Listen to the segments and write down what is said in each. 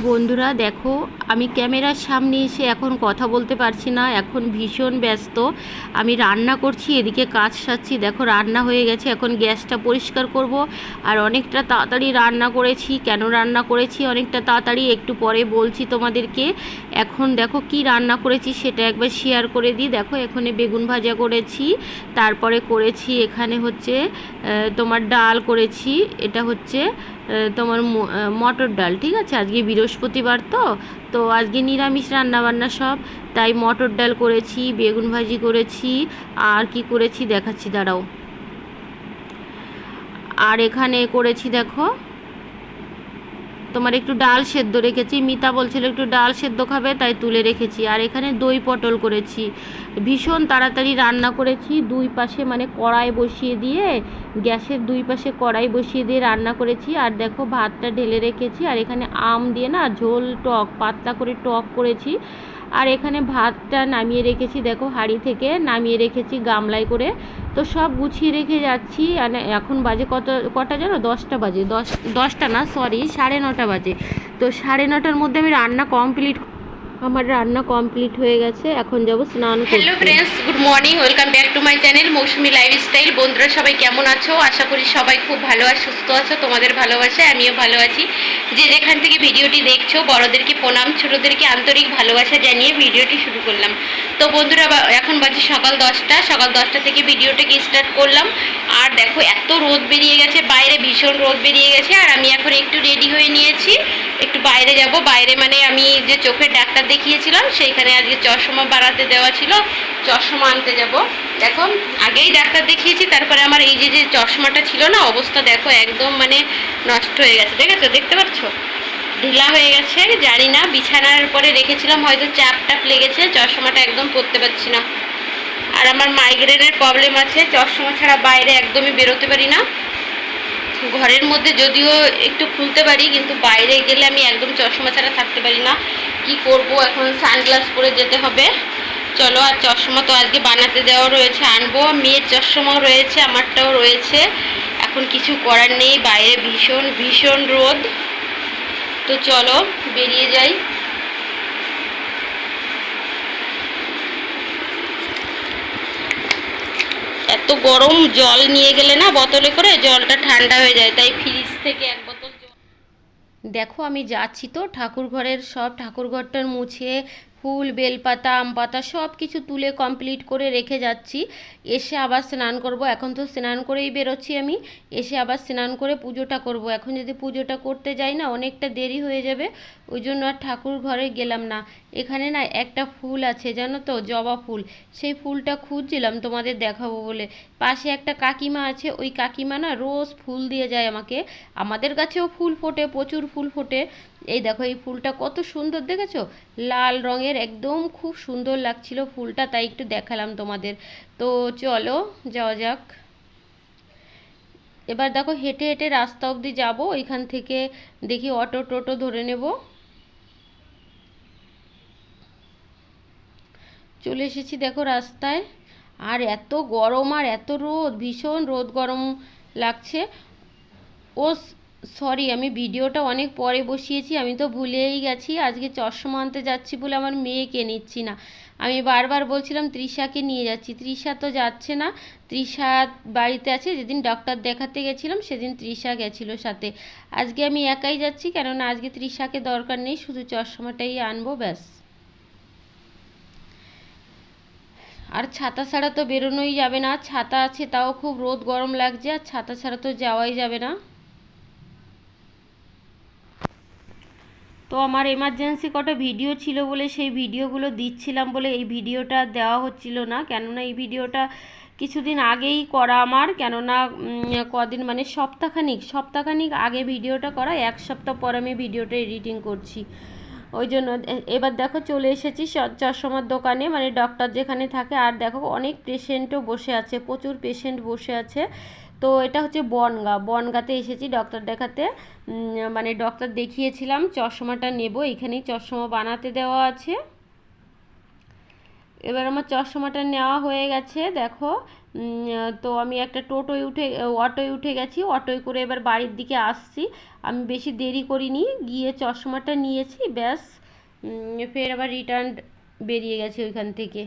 বন্ধুরা দেখো, আমি ক্যামেরার সামনে এসে এখন কথা বলতে পারছি না, এখন ভীষণ ব্যস্ত। আমি রান্না করছি, এদিকে কাজ সারছি। দেখো রান্না হয়ে গেছে, এখন গ্যাসটা পরিষ্কার করব। আর অনেকটা তাড়াতাড়ি রান্না করেছি। কেন রান্না করেছি অনেকটা তাড়াতাড়ি একটু পরে বলছি তোমাদেরকে। এখন দেখো কি রান্না করেছি সেটা একবার শেয়ার করে দিই। দেখো এখানে বেগুন ভাজা করেছি, তারপরে করেছি এখানে হচ্ছে তোমার ডাল করেছি। এটা হচ্ছে তোমার মটর ডাল, ঠিক আছে। আজকে বৃহস্পতিবার তো তো আজকে নিরামিষ রান্নাবান্না সব, তাই মটর ডাল করেছি, বেগুন ভাজি করেছি। আর কি করেছি দেখাচ্ছি, দাঁড়াও। আর এখানে করেছি দেখো তোমার একটু ডাল সেদ্ধ রেখেছি। মিতা বলছিল একটু ডাল সেদ্ধ খাবে, তাই তুলে রেখেছি। আর এখানে দই পটল করেছি। ভীষণ তাড়াতাড়ি রান্না করেছি। দুই পাশে মানে কড়াই বসিয়ে দিয়ে, গ্যাসের দুই পাশে কড়াই বসিয়ে দিয়ে রান্না করেছি। আর দেখো ভাতটা ঢেলে রেখেছি। আর এখানে আম দিয়ে না ঝোল টক, পাতলা করে টক করেছি। আর এখানে ভাতটা নামিয়ে রেখেছি, দেখো হাঁড়ি থেকে নামিয়ে রেখেছি গামলায় করে। তো সব গুছিয়ে রেখে যাচ্ছি। এখন বাজে কটা জানো? 10টা বাজে। 10টা না, সরি, 9:30 বাজে। তো 9:30টার মধ্যে আমি আমার রান্না কমপ্লিট হয়ে গেছে। এখন যাব স্নান করতে। Hello friends, good morning, welcome back to my channel Mousumi lifestyle. বন্ধুরা সবাই কেমন আছো? আশা করি সবাই খুব ভালো আর সুস্থ আছো। তোমাদের ভালোবাসায় আমিও ভালো আছি। যে যেখান থেকে ভিডিওটি দেখছো, বড়দেরকে প্রণাম, ছোটদেরকে আন্তরিক ভালোবাসা জানিয়ে ভিডিওটি শুরু করলাম। তো বন্ধুরা এখন বাজে সকাল 10টা। সকাল 10টা থেকে ভিডিওটাকে স্টার্ট করলাম। আর দেখো এত রোদ বেরিয়ে গেছে, বাইরে ভীষণ রোদ বেরিয়ে গেছে। আর আমি এখন একটু রেডি হয়ে নিয়েছি, একটু বাইরে যাব। বাইরে মানে আমি যে চোখের ডাক্তার দেখিয়েছিলাম সেইখানে আজকে চশমা বানাতে দেওয়া ছিল, চশমা আনতে যাব। দেখো আগেই ডাক্তার দেখিয়েছি, তারপরে আমার এই যে চশমাটা ছিল না, অবস্থা দেখো একদম মানে নষ্ট হয়ে গেছে। দেখেছো, দেখতে পাচ্ছ ঢিলা হয়ে গেছে। জানি না, বিছানার পরে রেখেছিলাম, হয়তো চাপ টাপ লেগেছে, চশমাটা একদম পরতে পারছি না। আর আমার মাইগ্রেনের প্রবলেম আছে, চশমা ছাড়া বাইরে একদমই বেরোতে পারি না। ঘরের মধ্যে যদিও একটু খুলতে পারি, কিন্তু বাইরে গেলে আমি একদম চশমা ছাড়া থাকতে পারি না। কি করব, এখন সানগ্লাস পরে যেতে হবে। চলো, আর চশমা তো আজকে বানাতে দেওয়া রয়েছে, আনবো। মেয়ের চশমাও রয়েছে, আমারটাও রয়েছে। এখন কিছু করার নেই, বাইরে ভীষণ ভীষণ রোদ। তো চলো বেরিয়ে যাই। এত গরম, জল নিয়ে গেলে না বোতলে করে জলটা ঠান্ডা হয়ে যায়, তাই ফ্রিজ থেকে এক বোতল জল। দেখো আমি যাচ্ছি তো ঠাকুর ঘরের সব ঠাকুরঘরটার মুছে ফুল, বেলপাতা, আম পাতা সব কিছু তুলে কমপ্লিট করে রেখে যাচ্ছি। এসে আবার স্নান করব। এখন তো স্নান করেই বেরোচ্ছি আমি। এসে আবার স্নান করে পুজোটা করব। এখন যদি পুজোটা করতে যাই না, অনেকটা দেরি হয়ে যাবে। ওই জন্য আর ঠাকুর ঘরে গেলাম না। এখানে না একটা ফুল আছে জানো তো, জবা ফুল। সেই ফুলটা খুঁজছিলাম তোমাদের দেখাবো বলে। পাশে একটা কাকিমা আছে, ওই কাকিমা না রোজ ফুল দিয়ে যায় আমাকে। আমাদের গাছেও ফুল ফোটে, প্রচুর ফুল ফোটে। এই দেখো এই ফুলটা কত সুন্দর, দেখেছো? লাল রঙের, একদম খুব সুন্দর লাগছিল ফুলটা, তাই একটু দেখালাম তোমাদের। তো চলো যাওয়া যাক। এবার দেখো হেঁটে হেঁটে রাস্তা অবধি যাব, ওইখান থেকে দেখি অটো টোটো ধরে নেব। চলে এসেছি দেখো রাস্তায়। আর এত গরম আর এত রোদ, ভীষণ রোদ গরম লাগছে। ও সরি, আমি ভিডিওটা অনেক পরে বসিয়েছি, আমি তো ভুলেই গেছি। আজকে চশমা আনতে যাচ্ছি বলে আমার মেয়েকে নিচ্ছি না। আমি বারবার বলছিলাম তৃষাকে নিয়ে যাচ্ছি, তৃষা তো যাচ্ছে না। তৃষা বাড়িতে আছে, যেদিন ডক্টর দেখাতে গেছিলাম সেদিন তৃষা গেছিলো সাথে। আজকে আমি একাই যাচ্ছি, কেননা আজকে তৃষাকে দরকার নেই, শুধু চশমাটাই আনবো ব্যাস। আর ছাতা ছাড়া তো বেরোনোই যাবে না। ছাতা আছে তাও খুব রোদ গরম লাগছে, আর ছাতা ছাড়া তো যাওয়াই যাবে না। তো আমার এমার্জেন্সি কটা ভিডিও ছিল বলে সেই ভিডিওগুলো দিচ্ছিলাম বলে এই ভিডিওটা দেওয়া হচ্ছিল না। কেননা এই ভিডিওটা কিছুদিন আগেই করা আমার, কেননা কদিন মানে সপ্তাহখানিক আগে ভিডিওটা করা, এক সপ্তাহ পর আমি ভিডিওটা এডিটিং করছি। ওই জন্য এবার দেখো চলে এসেছি চশমার দোকানে, মানে ডক্টর যেখানে থাকে। আর দেখো অনেক পেশেন্টও বসে আছে, প্রচুর পেশেন্ট বসে আছে। তো এটা হচ্ছে বনগাঁতে এসেছি ডক্টর দেখাতে। মানে ডক্টর দেখিয়েছিলাম, চশমাটা নেব, এখানেই চশমা বানাতে দেওয়া আছে। এবার আমার চশমাটা নেওয়া হয়ে গেছে। দেখো তো আমি একটা অটোয় উঠে গেছি, অটোয় করে এবার বাড়ির দিকে আসছি। আমি বেশি দেরি করিনি, গিয়ে চশমাটা নিয়েছি ব্যাস। ফের আবার রিটার্ন বেরিয়ে গেছি ওইখান থেকে।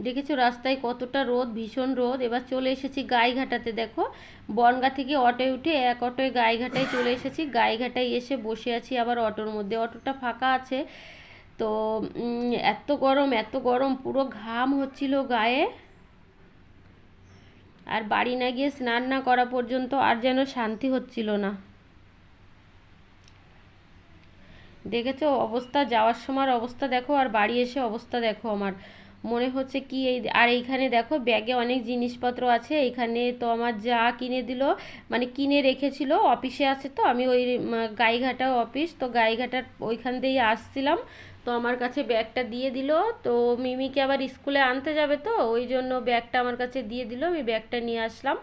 দেখেছো রাস্তায় কতটা রোদ, ভীষণ রোদ। এবার চলে এসেছি গাইঘাটাতে। দেখো বনগাঁ থেকে অটোয় উঠে এক অটোয় গাইঘাটায় চলে এসেছি। গাইঘাটায় এসে বসে আছি আবার অটোর মধ্যে, অটোটা ফাঁকা আছে। তো এত গরম, এত গরম, পুরো ঘাম হচ্ছিল গায়ে। আর বাড়ি না গিয়ে স্নান না করা পর্যন্ত আর যেন শান্তি হচ্ছিল না। দেখেছো অবস্থা, যাওয়ার সময় অবস্থা দেখো, আর বাড়ি এসে অবস্থা দেখো। আমার মনে হচ্ছে কি এই, আর এইখানে দেখো ব্যাগে অনেক জিনিসপত্র আছে। এইখানে তো আমার যা কিনে দিল, মানে কিনে রেখেছিল, অফিসে আছে তো, আমি ওই গাইঘাটা অফিস, তো গাইঘাটার ওইখান দিয়েই আসছিলাম। তো আমার কাছে ব্যাগটা দিয়ে দিল। তো মিমিকে আবার স্কুলে আনতে যাবে, তো ওই জন্য ব্যাগটা আমার কাছে দিয়ে দিল, আমি ব্যাগটা নিয়ে আসলাম।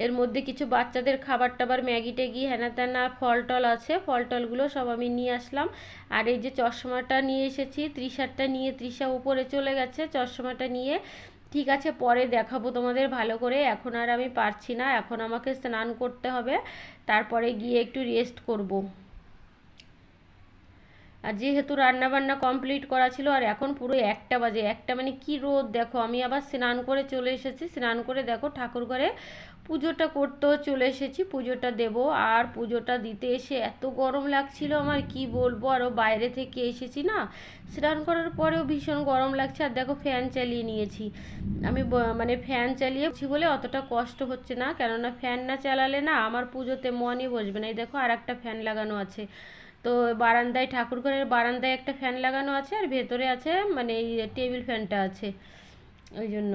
এর মধ্যে কিছু বাচ্চাদের খাবার টাবার, ম্যাগি ট্যাগি হ্যানা ত্যানা, ফল টল আছে, ফল টলগুলো সব আমি নিয়ে আসলাম। আর এই যে চশমাটা নিয়ে এসেছি, তৃষারটা নিয়ে, তৃষা উপরে চলে গেছে চশমাটা নিয়ে। ঠিক আছে, পরে দেখাবো তোমাদের ভালো করে, এখন আর আমি পারছি না, এখন আমাকে স্নান করতে হবে, তারপরে গিয়ে একটু রেস্ট করব। আর যেহেতু রান্না বান্না কমপ্লিট করা ছিল, আর এখন পুরো 1টা বাজে, 1টা মানে কি রোদ দেখো। আমি আবার স্নান করে চলে এসেছি, স্নান করে দেখো ঠাকুর ঘরে পুজোটা করতেও চলে এসেছি, পুজোটা দেব। আর পুজোটা দিতে এসে এত গরম লাগছিল আমার, কি বলবো। আরও বাইরে থেকে এসেছি না, স্নান করার পরেও ভীষণ গরম লাগছে। আর দেখো ফ্যান চালিয়ে নিয়েছি আমি, মানে ফ্যান চালিয়েছি বলে অতটা কষ্ট হচ্ছে না, কেননা ফ্যান না চালালে না আমার পুজোতে মনই বসবে না। এই দেখো আর একটা ফ্যান লাগানো আছে। তো বারান্দায়, ঠাকুর ঘরের বারান্দায় একটা ফ্যান লাগানো আছে, আর ভেতরে আছে মানে এই টেবিল ফ্যানটা আছে, ওই জন্য।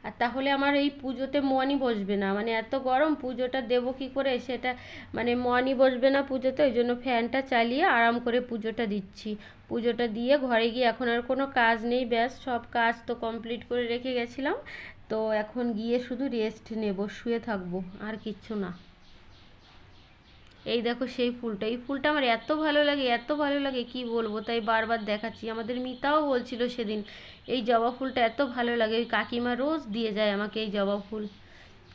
আর তাহলে আমার এই পুজোতে মনই বসবে না, মানে এত গরম, পুজোটা দেবো কী করে সেটা, মানে মনই বসবে না পুজোতে। ওই জন্য ফ্যানটা চালিয়ে আরাম করে পুজোটা দিচ্ছি। পুজোটা দিয়ে ঘরে গিয়ে, এখন আর কোনো কাজ নেই, ব্যাস সব কাজ তো কমপ্লিট করে রেখে গেছিলাম। তো এখন গিয়ে শুধু রেস্ট নেব, শুয়ে থাকবো, আর কিচ্ছু না। এই দেখো সেই ফুলটা, এই ফুলটা আমার এত ভালো লাগে, এত ভালো লাগে কি বলবো, তাই বারবার দেখাচ্ছি। আমাদের মিতাও বলছিল সেদিন এই জবা ফুলটা এত ভালো লাগে, ওই কাকিমা রোজ দিয়ে যায় আমাকে এই জবা ফুল।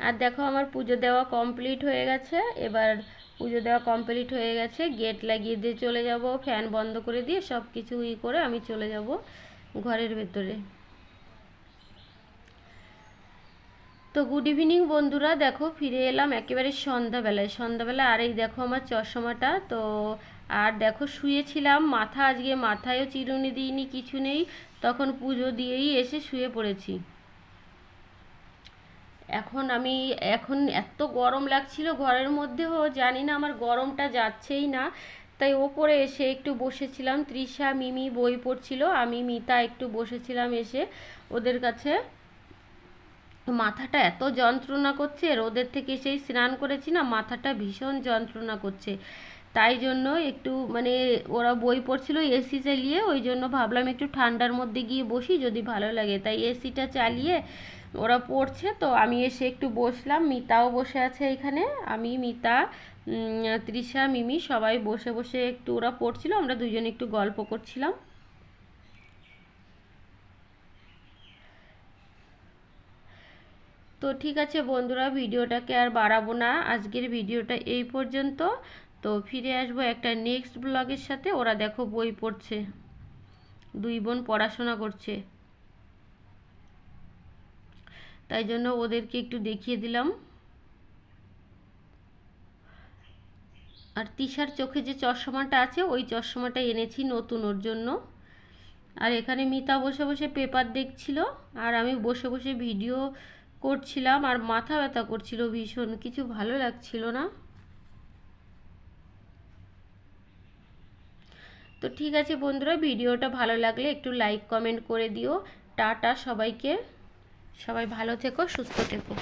আর দেখো আমার পুজো দেওয়া কমপ্লিট হয়ে গেছে। এবার পুজো দেওয়া কমপ্লিট হয়ে গেছে, গেট লাগিয়ে দিয়ে চলে যাব, ফ্যান বন্ধ করে দিয়ে সব কিছু করে আমি চলে যাব ঘরের ভেতরে। তো গুড ইভিনিং বন্ধুরা, দেখো ফিরে এলাম একেবারে সন্ধ্যাবেলায়। সন্ধ্যাবেলা আর এই দেখো আমার চশমাটা। তো আর দেখো শুয়েছিলাম, আজকে মাথায়ও চিরুনি দিইনি, কিছু নেই, তখন পুজো দিয়েই এসে শুয়ে পড়েছি। এখন এত গরম লাগছিল ঘরের মধ্যেও, জানি না আমার গরমটা যাচ্ছেই না, তাই ওপরে এসে একটু বসেছিলাম। তৃষা মিমি বই পড়ছিল, আমি মিতা একটু বসেছিলাম এসে ওদের কাছে। মাথাটা এত যন্ত্রণা করছে, রোদের থেকে সেই স্নান করেছি না, মাথাটা ভীষণ যন্ত্রণা করছে। তাই জন্য একটু মানে ওরা বই পড়ছিল এসি চালিয়ে, ওই জন্য ভাবলাম একটু ঠান্ডার মধ্যে গিয়ে বসি, যদি ভালো লাগে, তাই এসিটা চালিয়ে ওরা পড়ছে। তো আমি এসে একটু বসলাম, মিতাও বসে আছে এখানে, আমি, মিতা, তৃষা, মিমি সবাই বসে বসে একটু, ওরা পড়ছিল, আমরা দুজনে একটু গল্প করছিলাম। তো ঠিক আছে বন্ধুরা, ভিডিওটাকে আর বাড়াবো না, আজকের ভিডিওটা এই পর্যন্ত। তো ফিরে আসবো একটা নেক্সট ব্লগের সাথে। ওরা দেখো বই পড়ছে, দুই বোন পড়াশোনা করছে, তাই জন্য ওদেরকে একটু দেখিয়ে দিলাম। আর তৃষার চোখে যে চশমাটা আছে, ওই চশমাটা এনেছি নতুন ওর জন্য। আর এখানে মিতা বসে বসে পেপার দেখছিল, আর আমি বসে বসে ভিডিও করছিলাম, আর মাথা ব্যথা করছিল ভীষণ, কিছু ভালো লাগছিল না। তো ঠিক আছে বন্ধুরা, ভিডিওটা ভালো লাগলে একটু লাইক কমেন্ট করে দিও। টাটা সবাইকে, সবাই ভালো থেকো, সুস্থ থেকো।